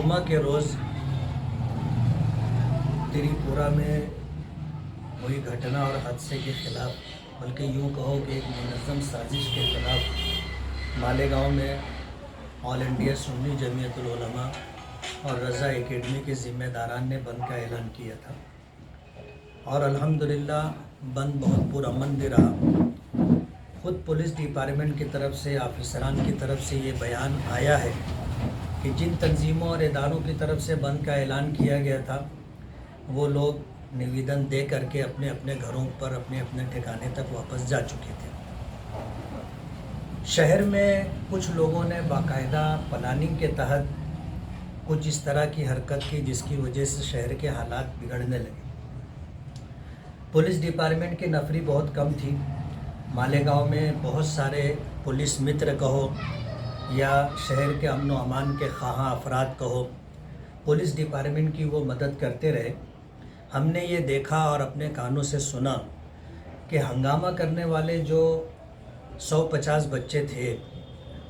जुमा के रोज़ त्रिपुरा में हुई घटना और हादसे के ख़िलाफ़, बल्कि यूँ कहो कि एक मुनज़्ज़म साजिश के ख़िलाफ़ मालेगांव में ऑल इंडिया सुन्नी जमीयतुल उलमा और रज़ा एकेडमी के ज़िम्मेदारान ने बंद का ऐलान किया था और अल्हम्दुलिल्लाह बंद बहुत पुरअमन भी रहा। ख़ुद पुलिस डिपार्टमेंट की तरफ से, ऑफिसरान की तरफ से ये बयान आया है कि जिन तंजीमों और इदारों की तरफ से बंद का ऐलान किया गया था वो लोग निवेदन दे करके अपने अपने घरों पर, अपने अपने ठिकाने तक वापस जा चुके थे। शहर में कुछ लोगों ने बाकायदा प्लानिंग के तहत कुछ इस तरह की हरकत की जिसकी वजह से शहर के हालात बिगड़ने लगे। पुलिस डिपार्टमेंट की नफरी बहुत कम थी। मालेगांव में बहुत सारे पुलिस मित्र कहो या शहर के अमन व अमान के ख़्वाह अफराद कहो, पुलिस डिपार्टमेंट की वो मदद करते रहे। हमने ये देखा और अपने कानों से सुना कि हंगामा करने वाले जो 150 बच्चे थे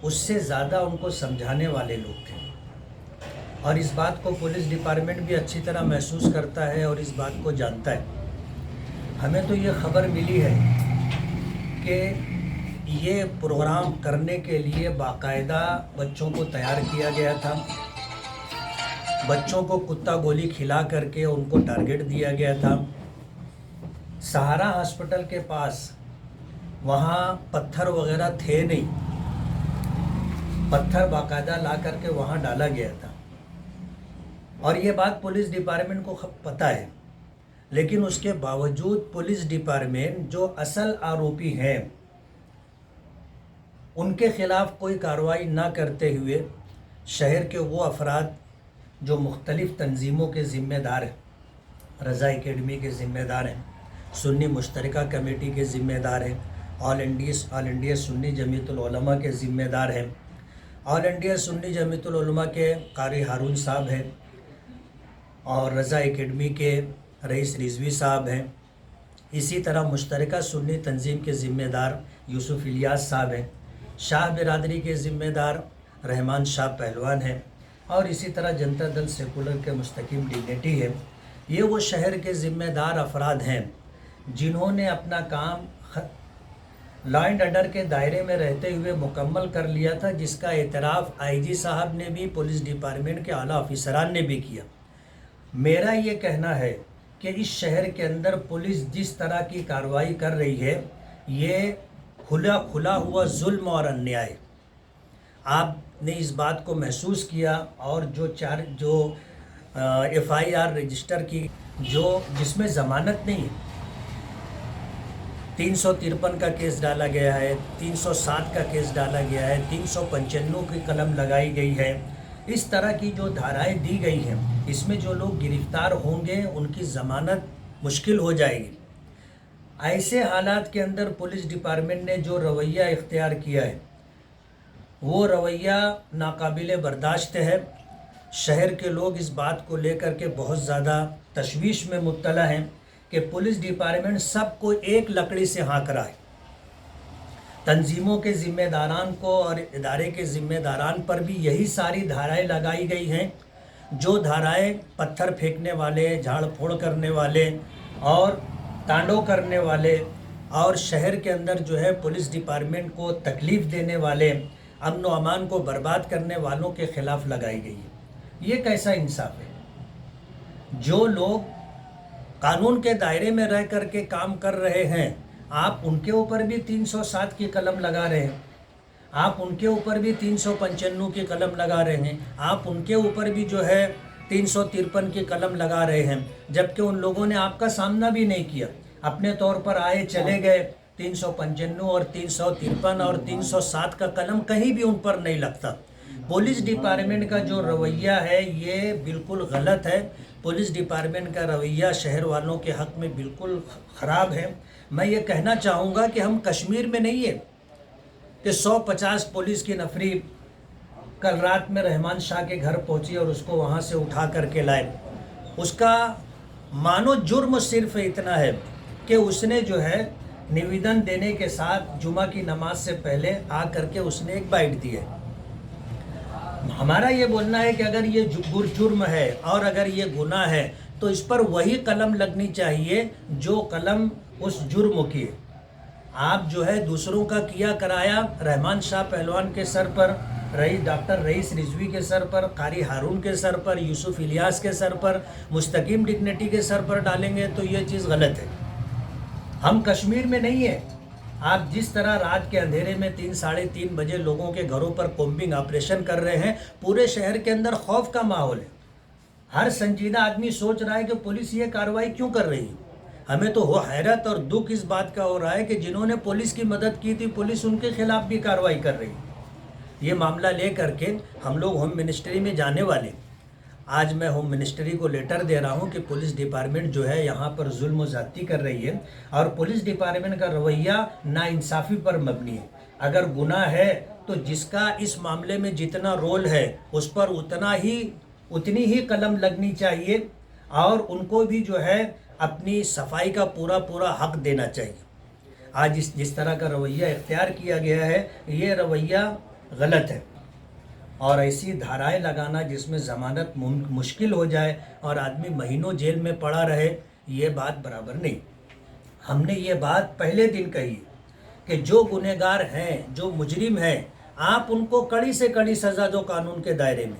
उससे ज़्यादा उनको समझाने वाले लोग थे और इस बात को पुलिस डिपार्टमेंट भी अच्छी तरह महसूस करता है और इस बात को जानता है। हमें तो ये खबर मिली है कि ये प्रोग्राम करने के लिए बाकायदा बच्चों को तैयार किया गया था। बच्चों को कुत्ता गोली खिला करके उनको टारगेट दिया गया था। सहारा हॉस्पिटल के पास वहाँ पत्थर वगैरह थे नहीं, पत्थर बाकायदा ला करके वहाँ डाला गया था और ये बात पुलिस डिपार्टमेंट को पता है। लेकिन उसके बावजूद पुलिस डिपार्टमेंट जो असल आरोपी हैं उनके ख़िलाफ़ कोई कार्रवाई ना करते हुए शहर के वो अफराद जो मुख्तलिफ़ तंजीमों के ज़िम्मेदार हैं, रज़ा एकेडमी के ज़िम्मेदार हैं, सुन्नी मुश्तरका कमेटी के ज़िम्मेदार हैं, ऑल इंडिया सुन्नी जमीयतुल उलमा के ज़िम्मेदार हैं, ऑल इंडिया सुन्नी जमीयतुल उलमा के कारी हारून साहब हैं और रज़ा एकेडमी के रईस रिजवी साहब हैं। इसी तरह मुश्तरका सुन्नी तंजीम के ज़िम्मेदार यूसुफ इलियास साहब हैं, शाह बिरादरी के ज़िम्मेदार रहमान शाह पहलवान हैं और इसी तरह जनता दल सेकुलर के मुस्तकीम डिग्नेटी हैं। ये वो शहर के ज़िम्मेदार अफराद हैं जिन्होंने अपना काम लॉ एंड ऑर्डर के दायरे में रहते हुए मुकम्मल कर लिया था, जिसका एतराफ़ आईजी साहब ने भी, पुलिस डिपार्टमेंट के आला ऑफिसरान ने भी किया। मेरा ये कहना है कि इस शहर के अंदर पुलिस जिस तरह की कार्रवाई कर रही है ये खुला हुआ जुल्म और अन्याय। आपने इस बात को महसूस किया और जो FIR रजिस्टर की जिसमें ज़मानत नहीं है, 353 का केस डाला गया है, 307 का केस डाला गया है, 395 की कलम लगाई गई है। इस तरह की जो धाराएं दी गई हैं इसमें जो लोग गिरफ्तार होंगे उनकी ज़मानत मुश्किल हो जाएगी। ऐसे हालात के अंदर पुलिस डिपार्टमेंट ने जो रवैया इख्तियार किया है वो रवैया नाकाबिले बर्दाश्त है। शहर के लोग इस बात को लेकर के बहुत ज़्यादा तशवीश में मुब्तला हैं कि पुलिस डिपार्टमेंट सबको एक लकड़ी से हाँक रहा है। तंजीमों के ज़िम्मेदारान को और इदारे के ज़िम्मेदारान पर भी यही सारी धाराएं लगाई गई हैं, जो धाराएं पत्थर फेंकने वाले, झाड़ फोड़ करने वाले और तांडव करने वाले और शहर के अंदर जो है पुलिस डिपार्टमेंट को तकलीफ़ देने वाले, अमन व अमान को बर्बाद करने वालों के ख़िलाफ़ लगाई गई है। ये कैसा इंसाफ है? जो लोग कानून के दायरे में रह कर के काम कर रहे हैं आप उनके ऊपर भी 307 की कलम लगा रहे हैं, आप उनके ऊपर भी 395 की कलम लगा रहे हैं, आप उनके ऊपर भी जो है 353 की कलम लगा रहे हैं, जबकि उन लोगों ने आपका सामना भी नहीं किया, अपने तौर पर आए चले गए। 395 और 353 और 307 का कलम कहीं भी उन पर नहीं लगता। पुलिस डिपार्टमेंट का जो रवैया है ये बिल्कुल गलत है। पुलिस डिपार्टमेंट का रवैया शहर वालों के हक़ में बिल्कुल ख़राब है। मैं ये कहना चाहूँगा कि हम कश्मीर में नहीं है कि 150 पुलिस की नफरी कल रात में रहमान शाह के घर पहुंची और उसको वहां से उठा करके लाए। उसका मानो जुर्म सिर्फ इतना है कि उसने जो है निवेदन देने के साथ जुमा की नमाज से पहले आ करके उसने एक बाइट दी है। हमारा ये बोलना है कि अगर ये जुर्म है और अगर ये गुनाह है तो इस पर वही कलम लगनी चाहिए जो कलम उस जुर्म की है। आप जो है दूसरों का किया कराया रहमान शाह पहलवान के सर पर, डॉक्टर रईस रिजवी के सर पर, कारी हारून के सर पर, यूसुफ इलियास के सर पर, मुस्तकीम डिग्निटी के सर पर डालेंगे तो ये चीज़ गलत है। हम कश्मीर में नहीं है। आप जिस तरह रात के अंधेरे में 3 साढ़े 3 बजे लोगों के घरों पर कॉम्बिंग ऑपरेशन कर रहे हैं, पूरे शहर के अंदर खौफ का माहौल है। हर संजीदा आदमी सोच रहा है कि पुलिस ये कार्रवाई क्यों कर रही है। हमें तो हैरत और दुख इस बात का हो रहा है कि जिन्होंने पुलिस की मदद की थी, पुलिस उनके खिलाफ भी कार्रवाई कर रही है। ये मामला ले करके हम लोग होम मिनिस्ट्री में जाने वाले। आज मैं होम मिनिस्ट्री को लेटर दे रहा हूँ कि पुलिस डिपार्टमेंट जो है यहाँ पर जुल्म और ज़्यादती कर रही है और पुलिस डिपार्टमेंट का रवैया नाइंसाफ़ी पर मबनी है। अगर गुनाह है तो जिसका इस मामले में जितना रोल है उस पर उतनी ही कलम लगनी चाहिए और उनको भी जो है अपनी सफाई का पूरा हक देना चाहिए। आज जिस तरह का रवैया इख्तियार किया गया है ये रवैया गलत है और ऐसी धाराएं लगाना जिसमें ज़मानत मुश्किल हो जाए और आदमी महीनों जेल में पड़ा रहे, ये बात बराबर नहीं। हमने ये बात पहले दिन कही कि जो गुनहगार हैं, जो मुजरिम हैं, आप उनको कड़ी से कड़ी सज़ा दो कानून के दायरे में,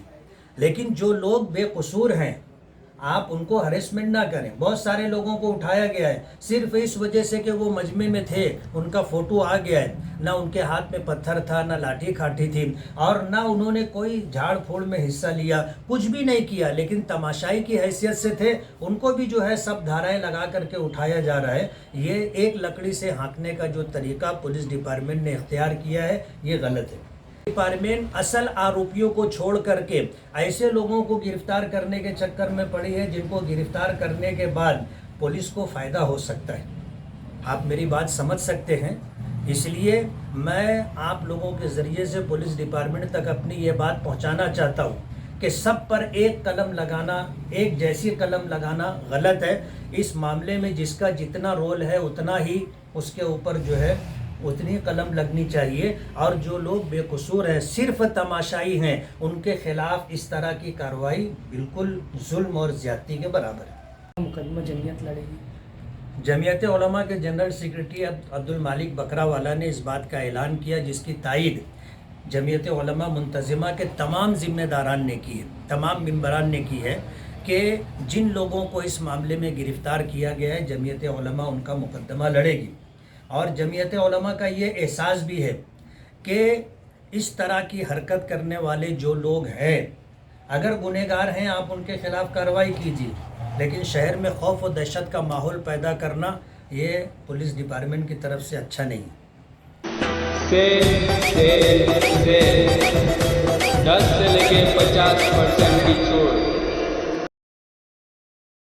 लेकिन जो लोग बेकसूर हैं आप उनको हरेसमेंट ना करें। बहुत सारे लोगों को उठाया गया है सिर्फ इस वजह से कि वो मजमे में थे, उनका फ़ोटो आ गया है, ना उनके हाथ में पत्थर था, ना लाठी काठी थी और ना उन्होंने कोई झाड़ फोड़ में हिस्सा लिया, कुछ भी नहीं किया, लेकिन तमाशाई की हैसियत से थे। उनको भी जो है सब धाराएं लगा करके उठाया जा रहा है। ये एक लकड़ी से हाँकने का जो तरीका पुलिस डिपार्टमेंट ने इख्तियार किया है ये गलत है। डिपार्टमेंट असल आरोपियों को छोड़ करके ऐसे लोगों को गिरफ्तार करने के चक्कर में पड़ी है जिनको गिरफ्तार करने के बाद पुलिस को फ़ायदा हो सकता है। आप मेरी बात समझ सकते हैं। इसलिए मैं आप लोगों के ज़रिए से पुलिस डिपार्टमेंट तक अपनी ये बात पहुंचाना चाहता हूं कि सब पर एक कलम लगाना, एक जैसी कलम लगाना गलत है। इस मामले में जिसका जितना रोल है उतना ही उसके ऊपर जो है उतनी कलम लगनी चाहिए और जो लोग बेकसूर हैं, सिर्फ तमाशाई हैं, उनके खिलाफ इस तरह की कार्रवाई बिल्कुल जुल्म और ज़्यादती के बराबर है। मुकदमा जमीयत लड़ेगी। जमीयत उलमा के जनरल सेक्रेटरी अब्दुल मालिक बकरावाला ने इस बात का ऐलान किया जिसकी तायीद जमीयत उलमा मुंतज़िमा के तमाम ज़िम्मेदारान ने की है, तमाम मेंबरान ने की है कि जिन लोगों को इस मामले में गिरफ़्तार किया गया है जमीयत उलमा उनका मुकदमा लड़ेगी। और जमीयत उलमा का ये एहसास भी है कि इस तरह की हरकत करने वाले जो लोग हैं, अगर गुनहगार हैं आप उनके खिलाफ़ कार्रवाई कीजिए, लेकिन शहर में खौफ और दहशत का माहौल पैदा करना ये पुलिस डिपार्टमेंट की तरफ से अच्छा नहीं है। 10 से लेके 50% की छूट।